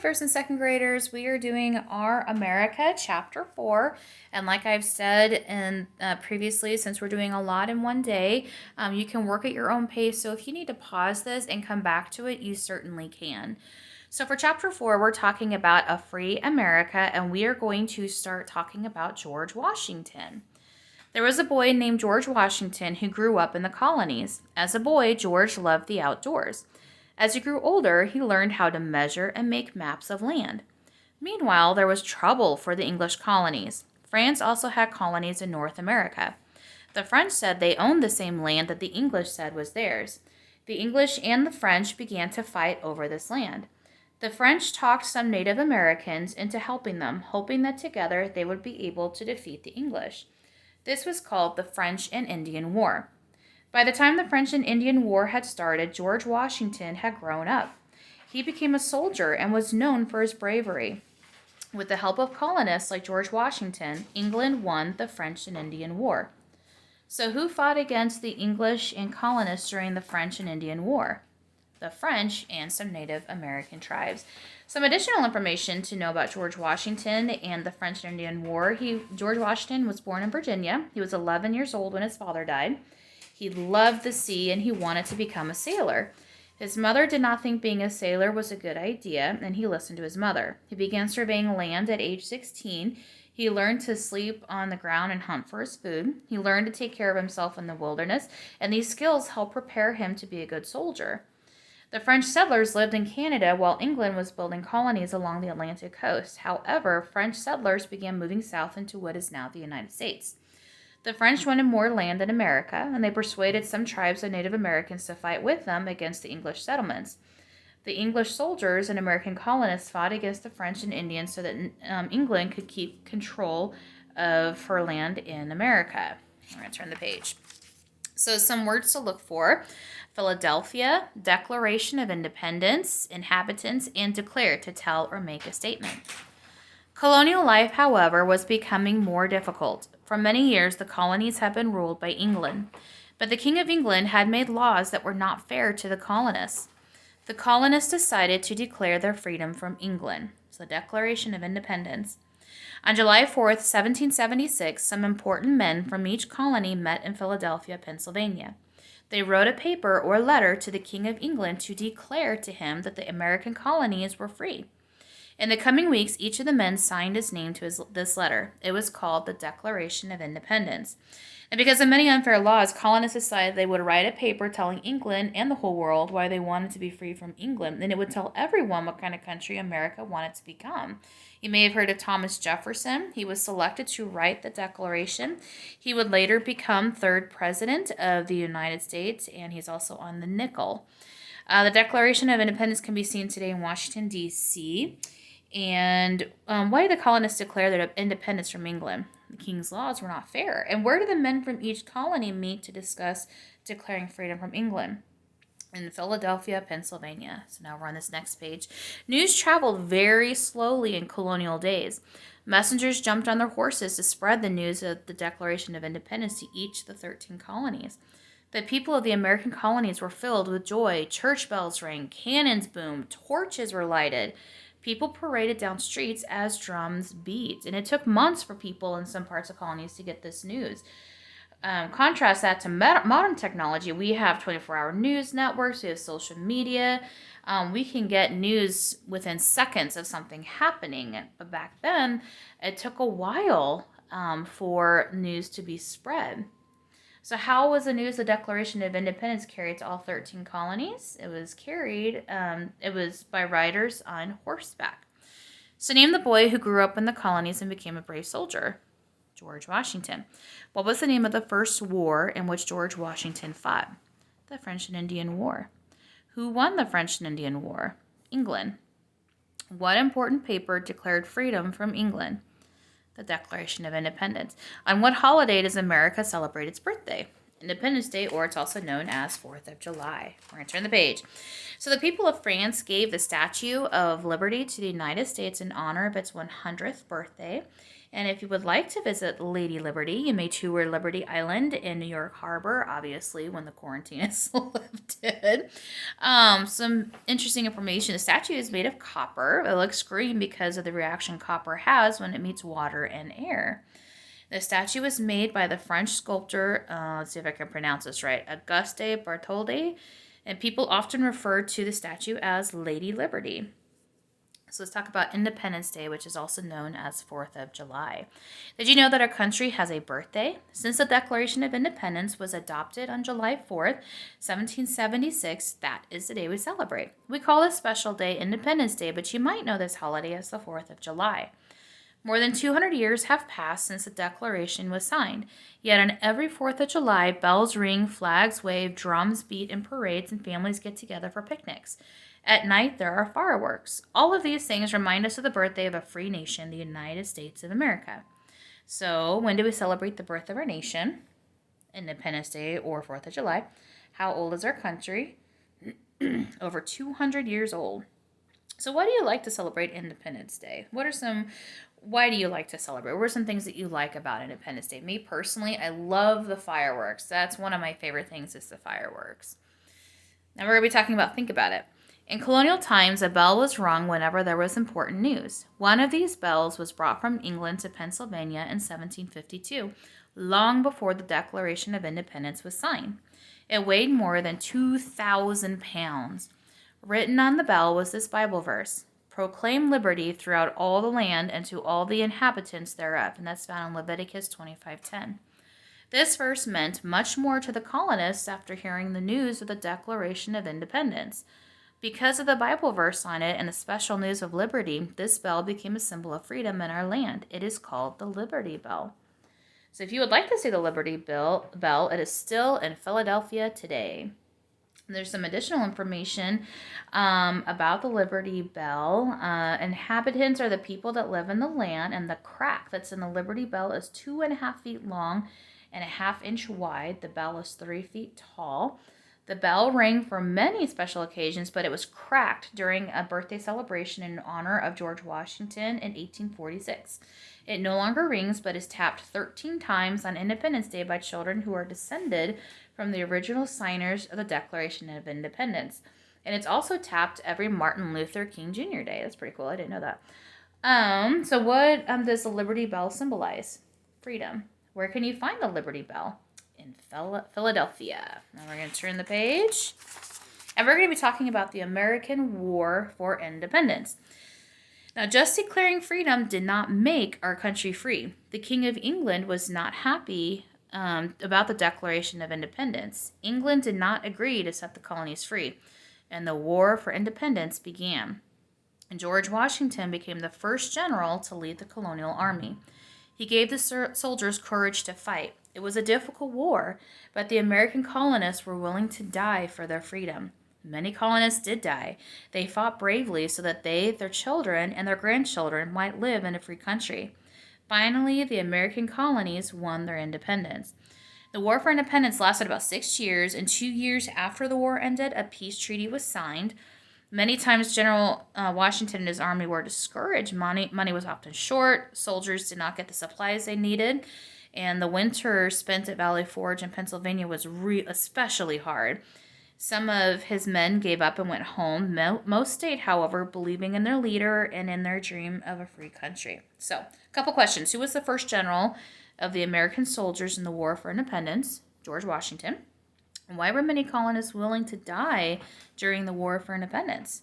first and second graders. We are doing Our America, Chapter 4. And like I've said previously, since we're doing a lot in one day, you can work at your own pace. So if you need to pause this and come back to it, you certainly can. So for Chapter 4, we're talking about a free America, and we are going to start talking about George Washington. There was a boy named George Washington who grew up in the colonies. As a boy, George loved the outdoors. As he grew older, he learned how to measure and make maps of land. Meanwhile, there was trouble for the English colonies. France also had colonies in North America. The French said they owned the same land that the English said was theirs. The English and the French began to fight over this land. The French talked some Native Americans into helping them, hoping that together they would be able to defeat the English. This was called the French and Indian War. By the time the French and Indian War had started, George Washington had grown up. He became a soldier and was known for his bravery. With the help of colonists like George Washington, England won the French and Indian War. So who fought against the English and colonists during the French and Indian War? The French and some Native American tribes. Some additional information to know about George Washington and the French and Indian War. George Washington was born in Virginia. He was 11 years old when his father died. He loved the sea and he wanted to become a sailor. His mother did not think being a sailor was a good idea, and he listened to his mother. He began surveying land at age 16. He learned to sleep on the ground and hunt for his food. He learned to take care of himself in the wilderness, and these skills helped prepare him to be a good soldier. The French settlers lived in Canada while England was building colonies along the Atlantic coast. However, French settlers began moving south into what is now the United States. The French wanted more land in America, and they persuaded some tribes of Native Americans to fight with them against the English settlements. The English soldiers and American colonists fought against the French and Indians so that England could keep control of her land in America. I'm going to turn the page. So some words to look for: Philadelphia, Declaration of Independence, inhabitants, and declare, to tell or make a statement. Colonial life, however, was becoming more difficult. For many years, the colonies had been ruled by England, but the King of England had made laws that were not fair to the colonists. The colonists decided to declare their freedom from England. So, the Declaration of Independence. On July 4th, 1776, some important men from each colony met in Philadelphia, Pennsylvania. They wrote a paper or letter to the King of England to declare to him that the American colonies were free. In the coming weeks, each of the men signed his name to this letter. It was called the Declaration of Independence. And because of many unfair laws, colonists decided they would write a paper telling England and the whole world why they wanted to be free from England. And it would tell everyone what kind of country America wanted to become. You may have heard of Thomas Jefferson. He was selected to write the Declaration. He would later become third president of the United States, and he's also on the nickel. The Declaration of Independence can be seen today in Washington, D.C., and why did the colonists declare their independence from England? The king's laws were not fair. And where did the men from each colony meet to discuss declaring freedom from England? In Philadelphia, Pennsylvania. So now we're on this next page. News traveled very slowly in colonial days. Messengers jumped on their horses to spread the news of the Declaration of Independence to each of the 13 colonies. The people of the American colonies were filled with joy. Church bells rang, cannons boomed, torches were lighted. People paraded down streets as drums beat, and it took months for people in some parts of colonies to get this news. Contrast that to modern technology. We have 24-hour news networks, we have social media. We can get news within seconds of something happening, but back then, it took a while for news to be spread. So how was the news of the Declaration of Independence carried to all 13 colonies? It was by riders on horseback. So name the boy who grew up in the colonies and became a brave soldier. George Washington. What was the name of the first war in which George Washington fought? The French and Indian War. Who won the French and Indian War? England. What important paper declared freedom from England? The Declaration of Independence. On what holiday does America celebrate its birthday? Independence Day, or it's also known as 4th of July. We're going to turn the page. So the people of France gave the Statue of Liberty to the United States in honor of its 100th birthday. And if you would like to visit Lady Liberty, you may tour Liberty Island in New York Harbor, obviously, when the quarantine is lifted. Some interesting information. The statue is made of copper. It looks green because of the reaction copper has when it meets water and air. The statue was made by the French sculptor, let's see if I can pronounce this right, Auguste Bartholdi, and people often refer to the statue as Lady Liberty. So let's talk about Independence Day, which is also known as 4th of July. Did you know that our country has a birthday? Since the Declaration of Independence was adopted on July 4th, 1776, that is the day we celebrate. We call this special day Independence Day, but you might know this holiday as the 4th of July. More than 200 years have passed since the Declaration was signed. Yet on every 4th of July, bells ring, flags wave, drums beat in parades, and families get together for picnics. At night, there are fireworks. All of these things remind us of the birthday of a free nation, the United States of America. So, when do we celebrate the birth of our nation? Independence Day or 4th of July. How old is our country? Over 200 years old. So, why do you like to celebrate Independence Day? Why do you like to celebrate? What are some things that you like about Independence Day? Me personally, I love the fireworks. That's one of my favorite things is the fireworks. Now we're going to be talking about, think about it. In colonial times, a bell was rung whenever there was important news. One of these bells was brought from England to Pennsylvania in 1752, long before the Declaration of Independence was signed. It weighed more than 2,000 pounds. Written on the bell was this Bible verse, "Proclaim liberty throughout all the land and to all the inhabitants thereof," and that's found in Leviticus 25:10. This verse meant much more to the colonists after hearing the news of the Declaration of Independence. Because of the Bible verse on it and the special news of liberty, this bell became a symbol of freedom in our land. It is called the Liberty Bell. So if you would like to see the Liberty Bell, it is still in Philadelphia today. There's some additional information about the Liberty Bell. Inhabitants are the people that live in the land, and the crack that's in the Liberty Bell is 2.5 feet long and a 1/2 inch wide. The bell is 3 feet tall. The bell rang for many special occasions, but it was cracked during a birthday celebration in honor of George Washington in 1846. It no longer rings, but is tapped 13 times on Independence Day by children who are descended from the original signers of the Declaration of Independence. And it's also tapped every Martin Luther King Jr. Day. That's pretty cool. I didn't know that. So what does the Liberty Bell symbolize? Freedom. Where can you find the Liberty Bell? In Philadelphia. Now we're going to turn the page. And we're going to be talking about the American War for Independence. Now, just declaring freedom did not make our country free. The King of England was not happy about the Declaration of Independence. England did not agree to set the colonies free, and the War for Independence began. And George Washington became the first general to lead the colonial army. He gave the soldiers courage to fight. It was a difficult war, but the American colonists were willing to die for their freedom. Many colonists did die. They fought bravely so that they, their children, and their grandchildren might live in a free country. Finally, the American colonies won their independence. The War for Independence lasted about 6 years, and 2 years after the war ended, a peace treaty was signed. Many times, General Washington and his army were discouraged. Money was often short. Soldiers did not get the supplies they needed. And the winter spent at Valley Forge in Pennsylvania was especially hard. Some of his men gave up and went home. Most stayed, however, believing in their leader and in their dream of a free country. So, a couple questions. Who was the first general of the American soldiers in the War for Independence? George Washington. And why were many colonists willing to die during the War for Independence?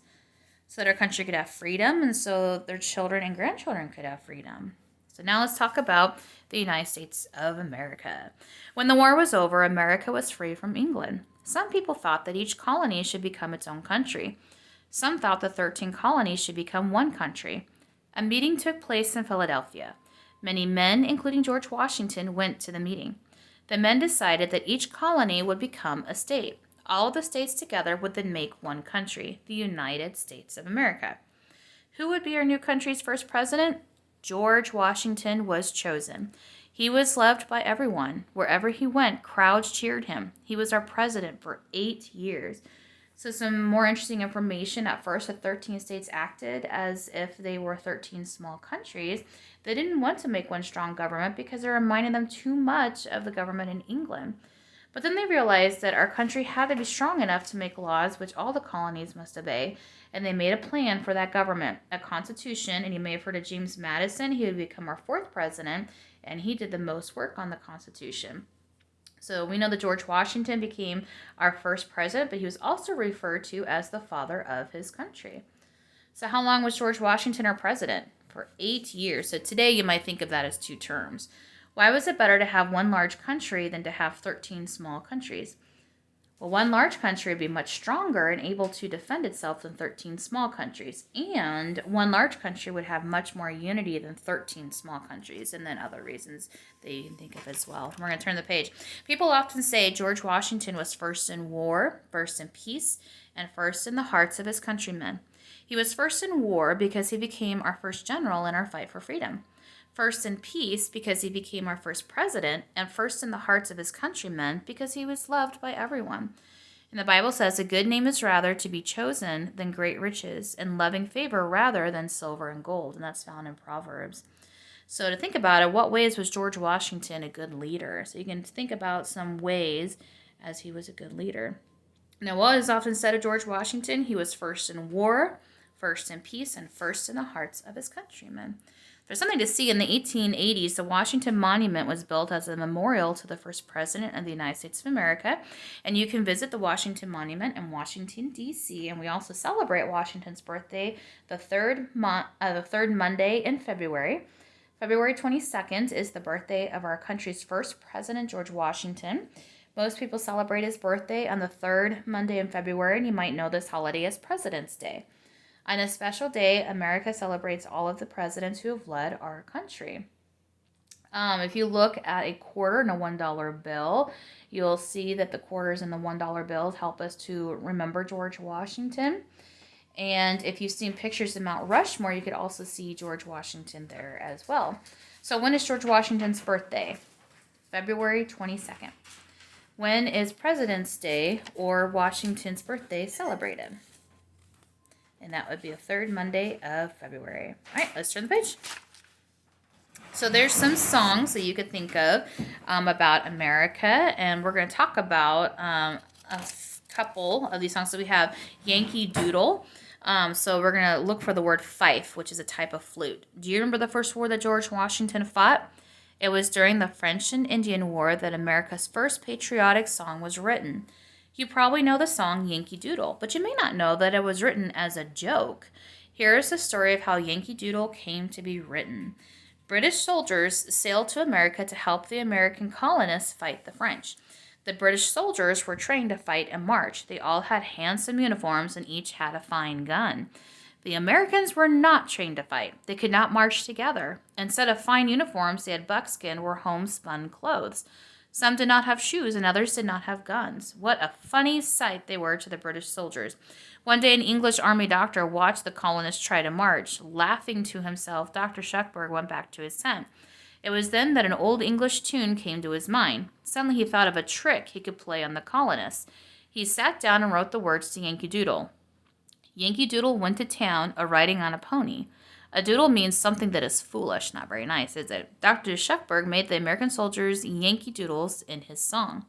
So that our country could have freedom and so their children and grandchildren could have freedom. So now let's talk about the United States of America. When the war was over, America was free from England. Some people thought that each colony should become its own country. Some thought the 13 colonies should become one country. A meeting took place in Philadelphia. Many men, including George Washington, went to the meeting. The men decided that each colony would become a state. All of the states together would then make one country, the United States of America. Who would be our new country's first president? George Washington was chosen. He was loved by everyone. Wherever he went, crowds cheered him. He was our president for 8 years. So some more interesting information. At first, the 13 states acted as if they were 13 small countries. They didn't want to make one strong government because it reminded them too much of the government in England. But then they realized that our country had to be strong enough to make laws which all the colonies must obey, and they made a plan for that government, a constitution, and you may have heard of James Madison. He would become our 4th president, and he did the most work on the Constitution. So we know that George Washington became our first president, but he was also referred to as the father of his country. So how long was George Washington our president? For 8 years. So today you might think of that as 2 terms. Why was it better to have one large country than to have 13 small countries? Well, one large country would be much stronger and able to defend itself than 13 small countries. And one large country would have much more unity than 13 small countries. And then other reasons that you can think of as well. We're going to turn the page. People often say George Washington was first in war, first in peace, and first in the hearts of his countrymen. He was first in war because he became our first general in our fight for freedom. First in peace because he became our first president, and first in the hearts of his countrymen because he was loved by everyone. And the Bible says a good name is rather to be chosen than great riches, and loving favor rather than silver and gold. And that's found in Proverbs. So to think about it, what ways was George Washington a good leader? So you can think about some ways as he was a good leader. Now, what is often said of George Washington? He was first in war, first in peace, and first in the hearts of his countrymen. There's something to see. In the 1880s, the Washington Monument was built as a memorial to the first president of the United States of America. And you can visit the Washington Monument in Washington, D.C. And we also celebrate Washington's birthday the third Monday in February. February 22nd is the birthday of our country's first president, George Washington. Most people celebrate his birthday on the third Monday in February, and you might know this holiday as President's Day. On a special day, America celebrates all of the presidents who have led our country. If you look at a quarter and a $1 bill, you'll see that the quarters and the $1 bills help us to remember George Washington. And if you've seen pictures of Mount Rushmore, you could also see George Washington there as well. So when is George Washington's birthday? February 22nd. When is President's Day or Washington's birthday celebrated? And that would be the third Monday of February. All right, let's turn the page. So there's some songs that you could think of about America. And we're going to talk about a couple of these songs. So we have Yankee Doodle. So we're going to look for the word fife, which is a type of flute. Do you remember the first war that George Washington fought? It was during the French and Indian War that America's first patriotic song was written. You probably know the song Yankee Doodle, but you may not know that it was written as a joke. Here is the story of how Yankee Doodle came to be written. British soldiers sailed to America to help the American colonists fight the French. The British soldiers were trained to fight and march. They all had handsome uniforms and each had a fine gun. The Americans were not trained to fight. They could not march together. Instead of fine uniforms, they had buckskin or homespun clothes. Some did not have shoes and others did not have guns. What a funny sight they were to the British soldiers. One day an English army doctor watched the colonists try to march. Laughing to himself, Dr. Shuckburgh went back to his tent. It was then that an old English tune came to his mind. Suddenly he thought of a trick he could play on the colonists. He sat down and wrote the words to Yankee Doodle. Yankee Doodle went to town a-riding on a pony. A doodle means something that is foolish, not very nice, is it? Dr. Shuckburgh made the American soldiers Yankee Doodles in his song.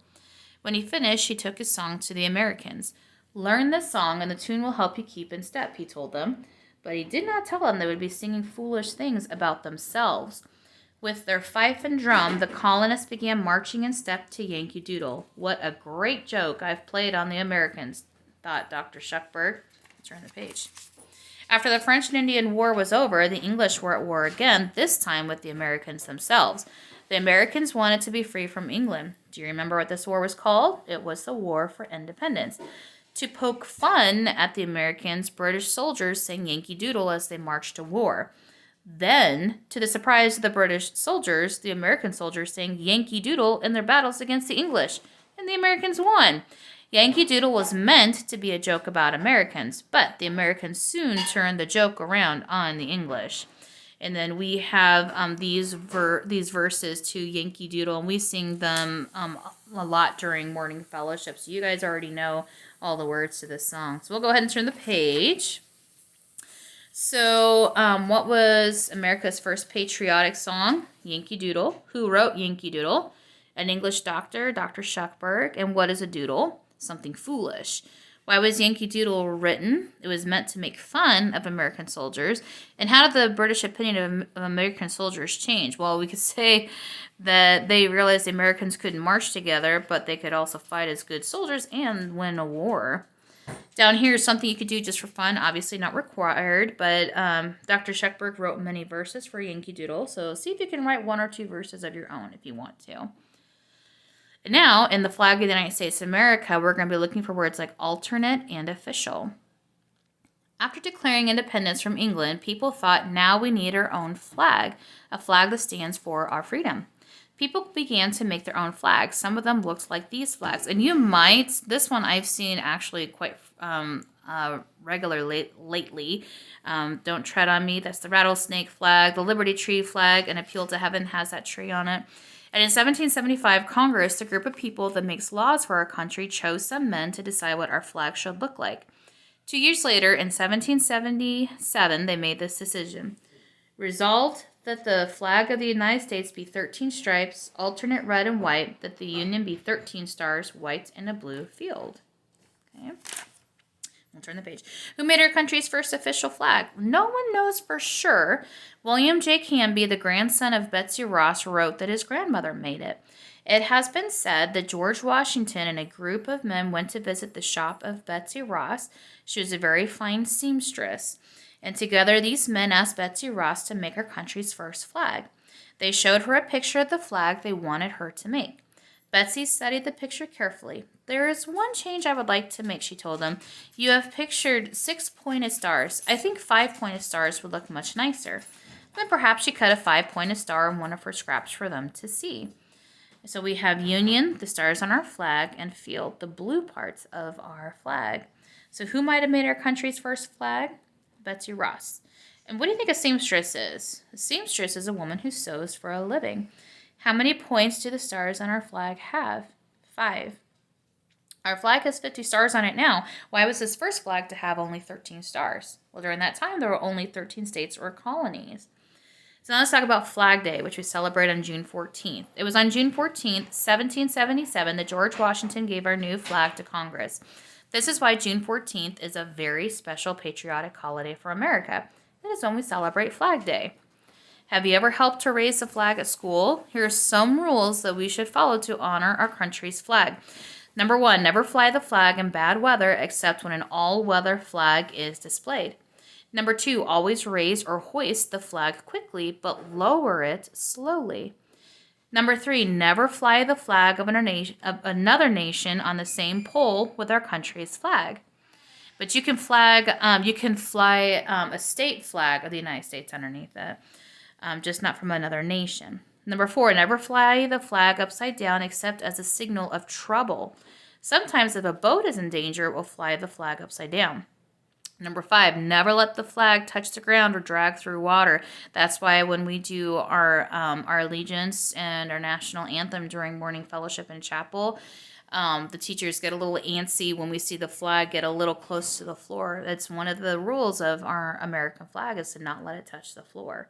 When he finished, he took his song to the Americans. Learn this song and the tune will help you keep in step, he told them. But he did not tell them they would be singing foolish things about themselves. With their fife and drum, the colonists began marching in step to Yankee Doodle. What a great joke I've played on the Americans, thought Dr. Shuckburgh. Let's turn the page. After the French and Indian War was over, the English were at war again, this time with the Americans themselves. The Americans wanted to be free from England. Do you remember what this war was called? It was the War for Independence. To poke fun at the Americans, British soldiers sang Yankee Doodle as they marched to war. Then, to the surprise of the British soldiers, the American soldiers sang Yankee Doodle in their battles against the English, and the Americans won. Yankee Doodle was meant to be a joke about Americans, but the Americans soon turned the joke around on the English. And then we have these verses to Yankee Doodle, and we sing them a lot during morning fellowship. So you guys already know all the words to this song. So we'll go ahead and turn the page. So what was America's first patriotic song? Yankee Doodle. Who wrote Yankee Doodle? An English doctor, Dr. Shuckburgh. And what is a doodle? Something foolish. Why was Yankee Doodle written? It was meant to make fun of American soldiers. And how did the British opinion of American soldiers change? Well, we could say that they realized the Americans couldn't march together, but they could also fight as good soldiers and win a war. Down here is something you could do just for fun, obviously not required, but Dr. Shuckburgh wrote many verses for Yankee Doodle, so see if you can write 1 or 2 verses of your own if you want to. Now, in the flag of the United States of America, we're going to be looking for words like alternate and official. After declaring independence from England, people thought, now we need our own flag, a flag that stands for our freedom. People began to make their own flags. Some of them looked like these flags. And you might, this one I've seen actually quite regularly lately. Don't tread on me. That's the rattlesnake flag. The Liberty Tree flag, an appeal to heaven, has that tree on it. And in 1775, Congress, the group of people that makes laws for our country, chose some men to decide what our flag should look like. 2 years later, in 1777, they made this decision. Resolved that the flag of the United States be 13 stripes, alternate red and white, that the Union be 13 stars, white and a blue field. Okay. We'll turn the page. Who made our country's first official flag? No one knows for sure. William J. Canby, the grandson of Betsy Ross, wrote that his grandmother made it. It has been said that George Washington and a group of men went to visit the shop of Betsy Ross. She was a very fine seamstress. And together these men asked Betsy Ross to make our country's first flag. They showed her a picture of the flag they wanted her to make. Betsy studied the picture carefully. There is one change I would like to make, she told them. You have pictured 6 pointed stars. I think 5 pointed stars would look much nicer. Then perhaps she cut a 5 pointed star in one of her scraps for them to see. So we have Union, the stars on our flag, and Field, the blue parts of our flag. So who might have made our country's first flag? Betsy Ross. And what do you think a seamstress is? A seamstress is a woman who sews for a living. How many points do the stars on our flag have? 5. Our flag has 50 stars on it now. Why was this first flag to have only 13 stars? Well, during that time, there were only 13 states or colonies. So now let's talk about Flag Day, which we celebrate on June 14th. It was on June 14th, 1777, that George Washington gave our new flag to Congress. This is why June 14th is a very special patriotic holiday for America. It is when we celebrate Flag Day. Have you ever helped to raise the flag at school? Here are some rules that we should follow to honor our country's flag. Number 1, never fly the flag in bad weather except when an all-weather flag is displayed. Number 2, always raise or hoist the flag quickly, but lower it slowly. Number 3, never fly the flag of another nation on the same pole with our country's flag. But you can fly a state flag of the United States underneath it. Just not from another nation. Number 4, never fly the flag upside down except as a signal of trouble. Sometimes if a boat is in danger, it will fly the flag upside down. Number 5, never let the flag touch the ground or drag through water. That's why when we do our allegiance and our national anthem during morning fellowship in chapel, the teachers get a little antsy when we see the flag get a little close to the floor. That's one of the rules of our American flag, is to not let it touch the floor.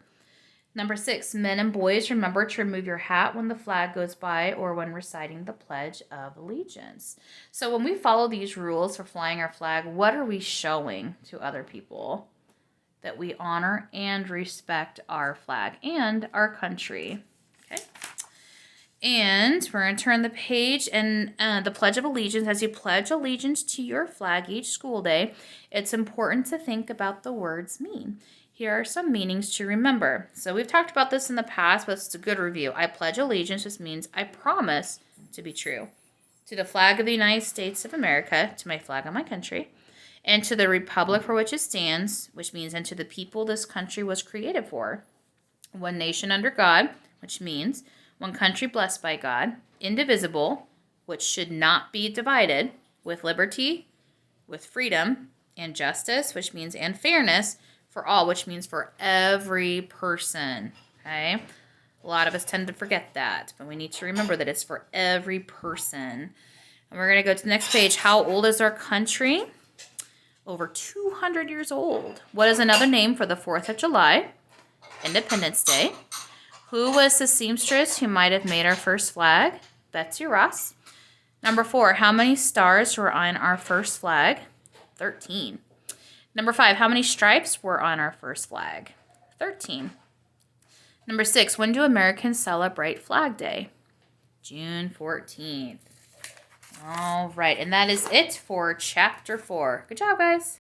Number 6, men and boys, remember to remove your hat when the flag goes by or when reciting the Pledge of Allegiance. So when we follow these rules for flying our flag, what are we showing to other people? That we honor and respect our flag and our country. Okay. And we're going to turn the page, and the Pledge of Allegiance, as you pledge allegiance to your flag each school day, it's important to think about the words mean. Here are some meanings to remember. So we've talked about this in the past, but it's a good review. I pledge allegiance just means I promise to be true to the flag of the United States of America, to my flag of my country, and to the republic for which it stands, which means and to the people this country was created for. One nation under God, which means one country blessed by God, indivisible, which should not be divided, with liberty, with freedom, and justice, which means and fairness, For all, which means for every person. Okay? A lot of us tend to forget that, but we need to remember that it's for every person. And we're going to go to the next page. How old is our country? Over 200 years old. What is another name for the 4th of July? Independence Day. Who was the seamstress who might have made our first flag? Betsy Ross. Number 4, how many stars were on our first flag? 13. Number 5, how many stripes were on our first flag? 13. Number 6, when do Americans celebrate Flag Day? June 14th. All right, and that is it for Chapter 4. Good job, guys.